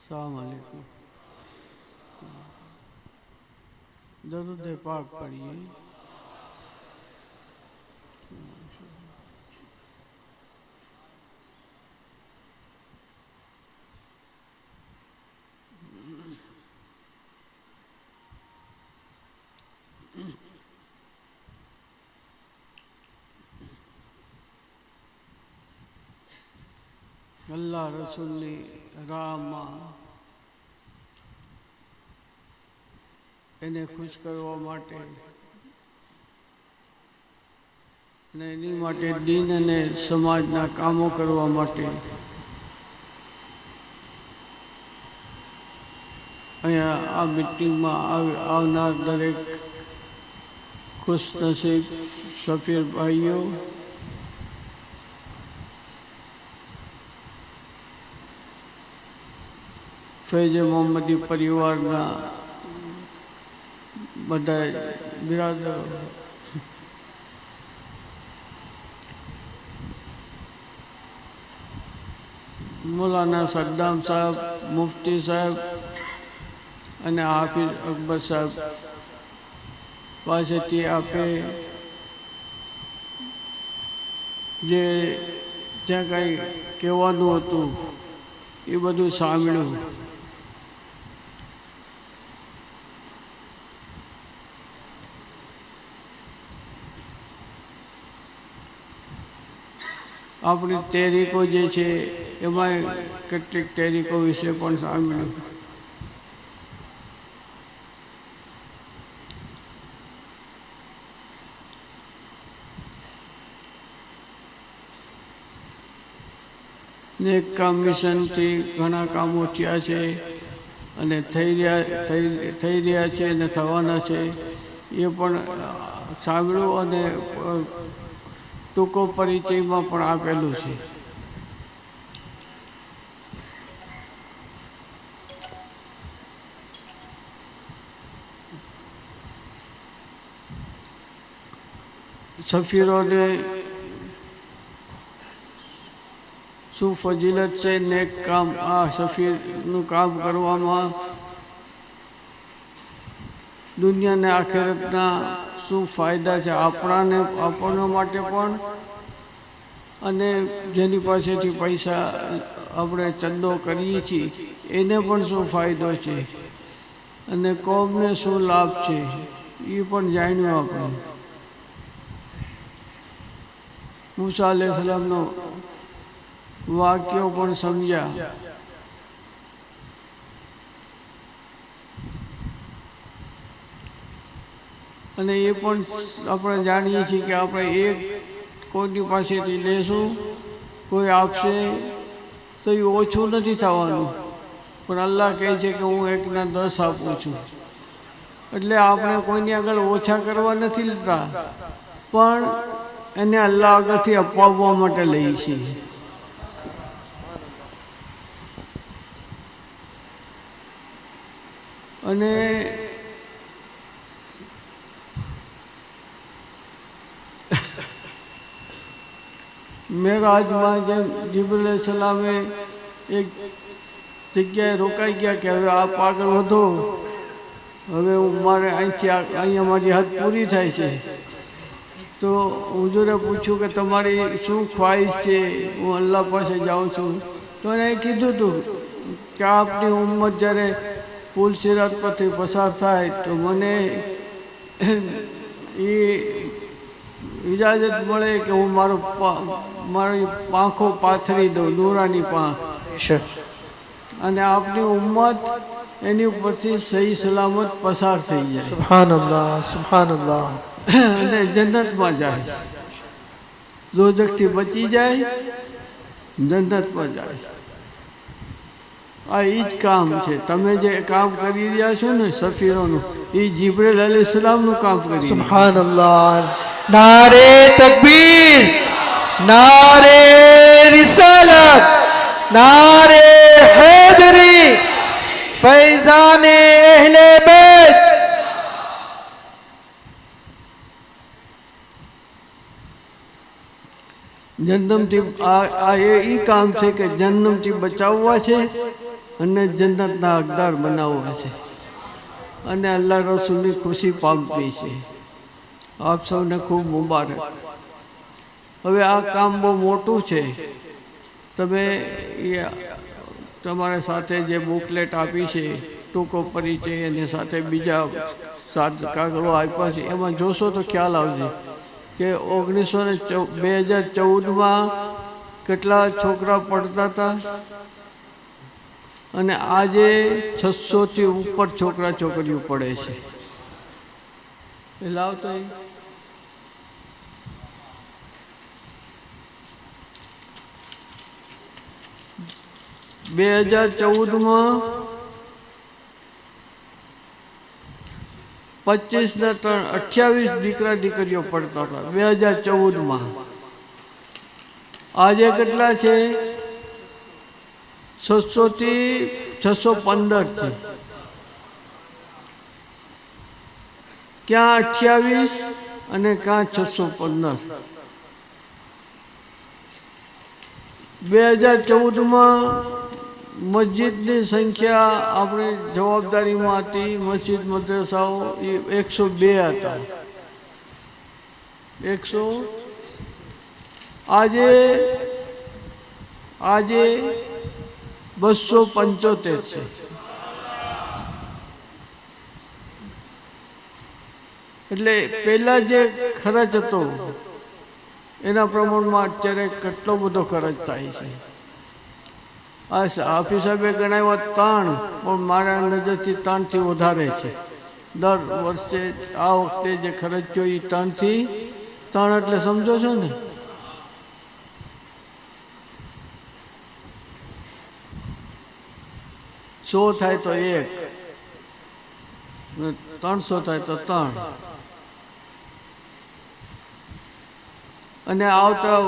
अस्सलामुअलैकुम। दरूद पाक पढ़िए। अल्लाह रसूलनी राहમાં એને ખુશ કરવા માટે અને એની માટે દીન અને સમાજના કામો કરવા માટે અહીંયા આ મીટિંગમાં આવનાર દરેક ખુશનસીબ સફીર ભાઈઓ, ફૈઝે મોહમ્મદી પરિવારના બધા બિરાદરો, મૌલાના સદ્દામ સાહેબ, મુફ્તી સાહેબ અને હાફિઝ અકબર સાહેબ પાસેથી આપે જે જ્યાં કંઈ કહેવાનું હતું એ બધું સાંભળ્યું. આપણી તહેરીકો જે છે એમાં કેટલીક તહેરીકો વિશે પણ સાંભળ્યું. નેક કામ મિશનથી ઘણા કામો થયા છે અને થઈ રહ્યા છે અને થવાના છે એ પણ સાંભળ્યું અને ટૂંકો પરિચયમાં પણ આપેલું છે. સફીરોને શું ફજીલત છે નેક કામ, આ સફીરનું કામ કરવામાં દુનિયાને આખિરતના શું ફાયદા છે આપણા માટે પણ અને જેની પાસેથી પૈસા આપણે ચંદો કરીએ છીએ એને પણ શું ફાયદો છે અને કોમને શું લાભ છે એ પણ જાણ્યું આપણે. મૂસા અલૈહિસ્સલામનો વાક્યો પણ સમજ્યા. અને એ પણ આપણે જાણીએ છીએ કે આપણે એક કોઈની પાસેથી લેશું, કોઈ આપશે તો એ ઓછું નથી થવાનું, પણ અલ્લાહ કહે છે કે હું 1ના 10 આપું છું. એટલે આપણે કોઈની આગળ ઓછા કરવા નથી લેતા, પણ એને અલ્લાહ આગળથી અપાવવા માટે લઈએ છીએ. અને મેરાજમાં જેમ જિબ્રીલ અલૈહિસ્સલામે એક જગ્યાએ રોકાઈ ગયા કે હવે આપ આગળ વધો, હવે મારે અહીંયા મારી હદ પૂરી થાય છે. તો હુજૂરે પૂછ્યું કે તમારી શું ખ્વાહિશ છે, હું અલ્લાહ પાસે જાઉં છું. તો એને કીધું હતું કે આપની ઉમ્મત જ્યારે પુલ સિરાત પરથી પસાર થાય તો મને એ ઇજાજત મળે કે હું મારી પાંખો પાથરી દઉં, દોરાની પાંખ, અને આપની ઉમ્મત એની ઉપરથી સહી સલામત પસાર થઈ જાય. સુબ્હાનલ્લાહ, સુબ્હાનલ્લાહ. અને જન્નતમાં જાય, દોઝખથી બચી જાય, જન્નતમાં જાય. આ એ જ કામ છે. તમે જે કામ કરી રહ્યા છો ને સફીરોનું, એ જિબ્રીલ અલૈહિસ્સલામનું કામ કરી. સુબ્હાનલ્લાહ. નારે તકબીર, નારે રિસાલત, નારે हैदरी, फैजाने अहले बैत. જન્મથી આ એ કામ છે કે જન્મથી બચાવવા છે અને જન્નતના હકદાર બનાવવા છે અને અલ્લાહ રસૂલની ખુશી પામવી છે. આપ સૌને ખૂબ મુબારક. હવે આ કામ બહુ મોટું છે. તમે તમારા સાથે જે બુકલેટ આપી છે, ટૂંકો પરિચય અને સાથે બીજા 7 કાગળો આપ્યા છે, એમાં જોશો તો ખ્યાલ આવશે કે 2014માં કેટલા છોકરા પડતા હતા અને આજે 600થી ઉપર છોકરા છોકરીઓ પડે છે. એ લાવતો 2014માં 25 ના 28 દીકરા દીકરીઓ પડતા હતા 2014માં. આજે કેટલા છે? 600 થી 615 છે. ક્યાં 28 અને ક્યાં 615? 2014માં મસ્જિદની સંખ્યા આપણી જવાબદારીમાં હતી. મસ્જિદ મદ્રસાઓ એ 102 હતા. 100 આજે 275 છે. એટલે પહેલા જે ખર્ચ હતો એના પ્રમાણમાં અત્યારે કેટલો બધો ખર્ચ થાય છે. આ હાફિઝ સાહેબે ગણાવ્યા 3, પણ મારા નજરથી 3 થી વધારે છે. દર વર્ષે આ વખતે જે ખર્ચ થયો એ 3 થી 3 એટલે સમજો છો ને? સો થાય તો 1, 300 થાય તો 3. અને આવતા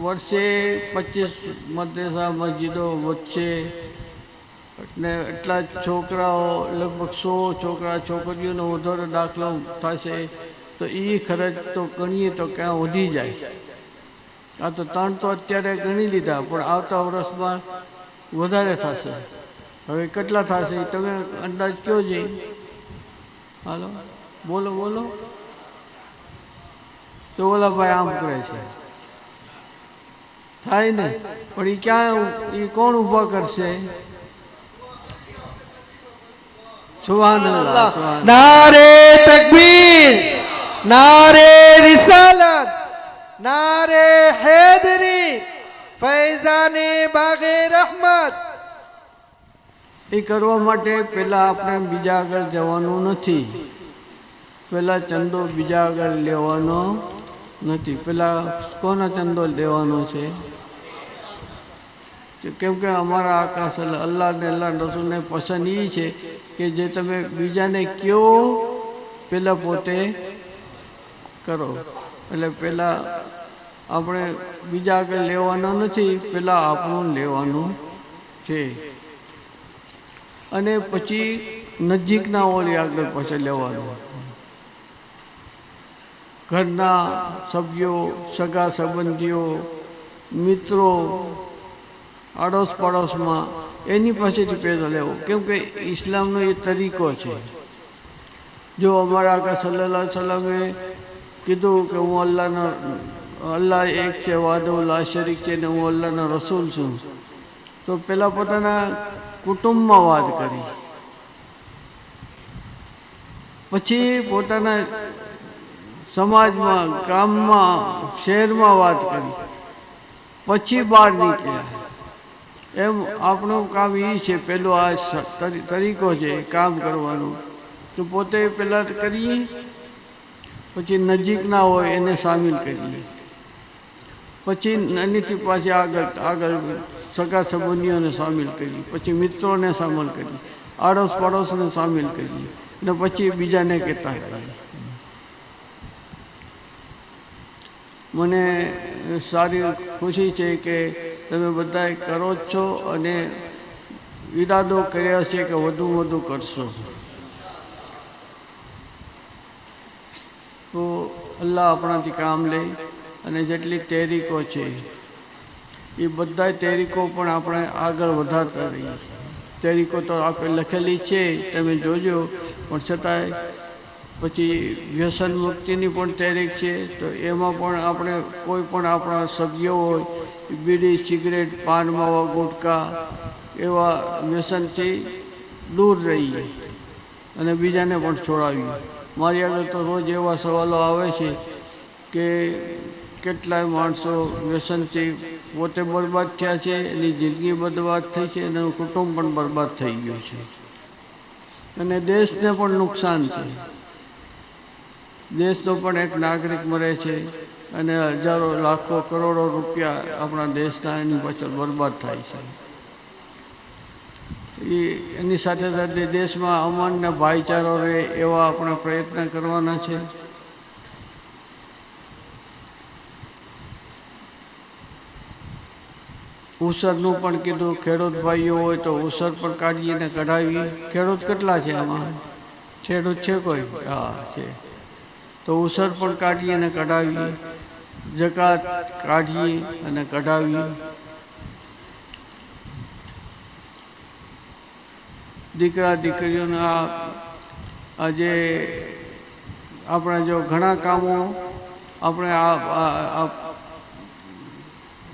વર્ષે 25 મદ્રસા મસ્જિદો વધશે અને એટલા છોકરાઓ, લગભગ 100 છોકરા છોકરીઓનો વધારે દાખલો થશે તો એ ખર્ચ તો ગણીએ તો ક્યાં વધી જાય. આ તો 3 તો અત્યારે ગણી લીધા, પણ આવતા વર્ષમાં વધારે થશે. હવે કેટલા થશે એ તમે અંદાજ કયો છે? હાલો બોલો બોલો. તો ઓલા ભાઈ આમ કરે છે, થાય ને? પણ એ ક્યાં, એ કોણ ઊભા કરશે? સુબહાનઅલ્લાહ. નારે તકબીર, નારે રિસાલત, નારે હૈદરી, ફૈઝાને બાગે રહેમત. એ કરવા માટે પહેલાં આપણે બીજા આગળ જવાનું નથી. પહેલાં ચંદો બીજા આગળ લેવાનો નથી. પહેલાં કોનો ચંદો લેવાનો છે? કેમ કે અમારા આકાશ અલ્લાહ ને અલ્લાહ રસૂલને પસંદ એ છે કે જે તમે બીજાને કહો પહેલાં પોતે કરો. એટલે પહેલાં આપણે બીજા આગળ લેવાનો નથી, પહેલાં આપણું લેવાનું છે. અને પછી નજીકના ઓલી આગળ પછી લેવાનું. ઘરના સભ્યો, સગા સંબંધીઓ, મિત્રો, આડોશ પડોશમાં એની પાસેથી પૈસા લેવો. કેમ કે ઇસ્લામનો એ તરીકો છે. જો અમારા આકા સલ્લલ્લાહુ અલૈહિ વસલ્લમે કીધું કે હું અલ્લાહ એક છે, વાહદહુ લા શરીક છે, ને હું અલ્લાહના રસૂલ છું, તો પહેલાં પોતાના કુટુંબમાં વાત કરી, પછી પોતાના સમાજમાં, ગામમાં, શહેરમાં વાત કરી, પછી બહાર નીકળ્યા. એમ આપણું કામ એ છે. પેલો આ તરીકો છે કામ કરવાનો. તો પોતે પહેલાં કરીએ, પછી નજીકના હોય એને સામેલ કરીએ, પછી એનીથી પાછી આગળ સગા સંબંધીઓને સામેલ કરીએ, પછી મિત્રોને સામેલ કરીએ, આડોશ પડોશને સામેલ કરીએ, ને પછી બીજાને કહેતા કરીએ. મને સારી ખુશી છે કે તમે બધાએ કરો જ છો અને ઈરાદો કર્યો છે કે વધુ વધુ કરશો. તો અલ્લાહ આપણાથી કામ લે અને જેટલી તહેરીકો છે એ બધા તહેરીકો પણ આપણે આગળ વધારતા રહીએ. તારીખો તો આપણે લખેલી છે, તમે જોજો, પણ છતાંય પછી વ્યસન મુક્તિની પણ તારીખ છે. તો એમાં પણ આપણે કોઈ પણ આપણા સભ્યો હોય બીડી, સિગરેટ, પાન માવા, ગુટકા એવા વ્યસનથી દૂર રહીએ અને બીજાને પણ છોડાવીએ. મારી આગળ તો રોજ એવા સવાલો આવે છે કે કેટલાય માણસો વ્યસનથી પોતે બરબાદ થયા છે, એની જિંદગી બરબાદ થઈ છે, એનું કુટુંબ પણ બરબાદ થઈ ગયું છે અને દેશને પણ નુકસાન છે. દેશનો પણ એક નાગરિક મરે છે અને હજારો, લાખો, કરોડો રૂપિયા આપણા દેશના એની પાછળ બરબાદ થાય છે. એની સાથે સાથે દેશમાં અમન ને ભાઈચારો રહે એવા આપણે પ્રયત્ન કરવાના છે. ઉસરનું પણ કીધું, ખેડૂત ભાઈઓ હોય તો ઉસર પણ કાઢીને કઢાવી. ખેડૂત કેટલા છે આમાં? ખેડૂત છે કોઈ? હા છે. તો ઉસર પણ કાઢીએ અને કઢાવીએ, જકાત કાઢીએ અને કઢાવીએ. દીકરા દીકરીઓના આજે આપણે જો ઘણા કામો આપણે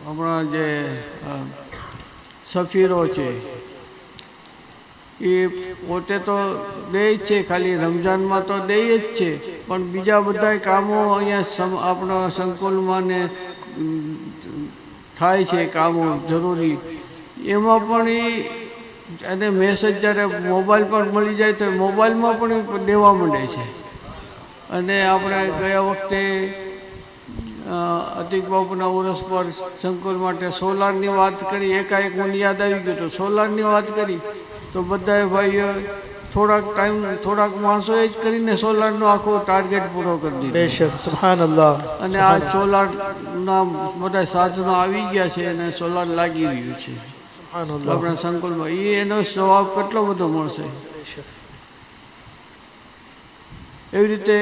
આપણા જે સફીરો છે એ પોતે તો દે જ છે, ખાલી રમઝાનમાં તો દે જ છે, પણ બીજા બધા કામો અહીંયા આપણા સંકુલમાં ને થાય છે કામો જરૂરી, એમાં પણ અને મેસેજ જ્યારે મોબાઈલ પર મળી જાય તો મોબાઈલમાં પણ દેવા માંડે છે. અને આપણે ગયા વખતે અતિક બાપુના ઉરસ પર સંકુલ માટે સોલારની વાત કરી, એકાએક મને યાદ આવી ગયું તો સોલારની વાત કરી તો બધાએ ભાઈઓ થોડાક માણસોએ જ કરીને સોલારનો આખો ટાર્ગેટ પૂરો કરી દીધો. બેશક, સુબહાનલ્લાહ. અને આ સોલારના બધા સાધનો આવી ગયા છે અને સોલાર લાગી રહ્યું છે આપણા સંકુલમાં. એનો સ્વભાવ કેટલો બધો મળશે. એવી રીતે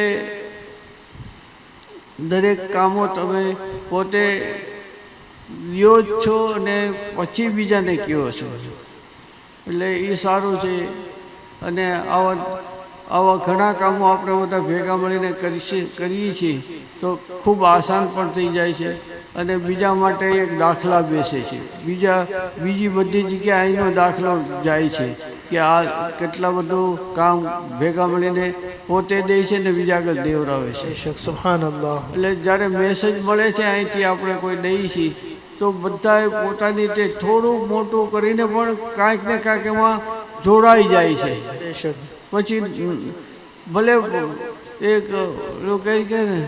દરેક કામો તમે પોતે લ્યો જ છો અને પછી બીજાને કહો છો, એટલે એ સારું છે. અને આવા ઘણા કામો આપણે બધા ભેગા મળીને કરીએ છીએ તો ખૂબ આસાન પણ થઈ જાય છે અને બીજા માટે એક દાખલા બેસે છે. બીજી બધી જગ્યાએ અહીંનો દાખલો જાય છે કે આ કેટલા બધું કામ ભેગા મળીને પોતે દે છે ને બીજા આગળ દેવરાવે છે. સુબહાનલ્લાહ. એટલે જ્યારે મેસેજ મળે છે અહીંથી આપણે કોઈ દઈએ છીએ તો બધાએ પોતાની રીતે થોડું મોટું કરીને પણ કાંઈક ને કાંઈક એમાં જોડાઈ જાય છે. પછી ભલે એક કહે કે ને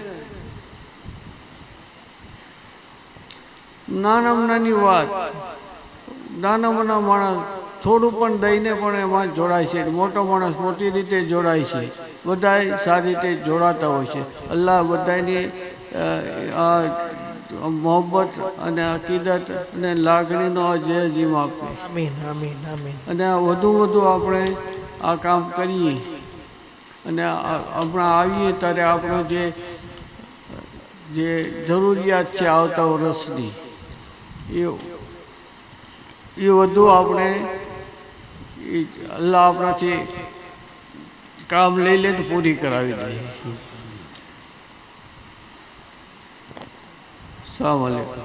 નાનામાં નાની વાત, નાનામાં માણસ થોડું પણ દઈને પણ એમાં જોડાય છે. મોટો માણસ મોટી રીતે જોડાય છે. બધા સારી રીતે જોડાતા હોય છે. અલ્લાહ બધાની મોહબ્બત અને અકીદત અને લાગણીનો જે જીવ આપે. આમીન, આમીન, આમીન. અને વધુ આપણે આ કામ કરીએ અને હમણાં આવીએ ત્યારે આપણો જે જરૂરિયાત છે આવતા વર્ષની એ વધુ આપણે અલ્લાહ આપણાથી કામ લઈ લે તો પૂરી કરાવી દે. સલામ અલૈકુમ.